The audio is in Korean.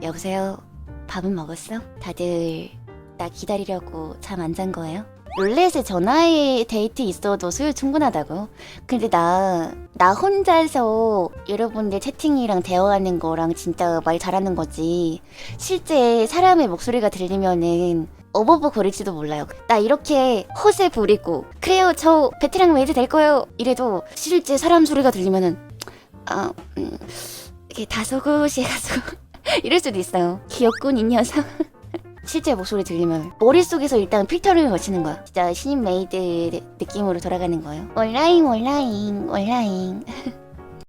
여보세요? 밥은 먹었어? 다들 나 기다리려고 잠 안 잔 거예요? 롤렛에 전화에 데이트 있어도 수요 충분하다고. 근데 나 혼자서 여러분들 채팅이랑 대화하는 거랑 진짜 말 잘하는 거지. 실제 사람의 목소리가 들리면은 어버버 거릴지도 몰라요. 나 이렇게 허세 부리고 그래요 저 베테랑 메이드 될 거예요 이래도 실제 사람 소리가 들리면은 이게 다소곳해가지고 이럴 수도 있어요. 귀엽군 이 녀석. 실제 목소리 들리면 머릿속에서 일단 필터를 거치는 거야. 진짜 신인 메이드 느낌으로 돌아가는 거예요. 온라인.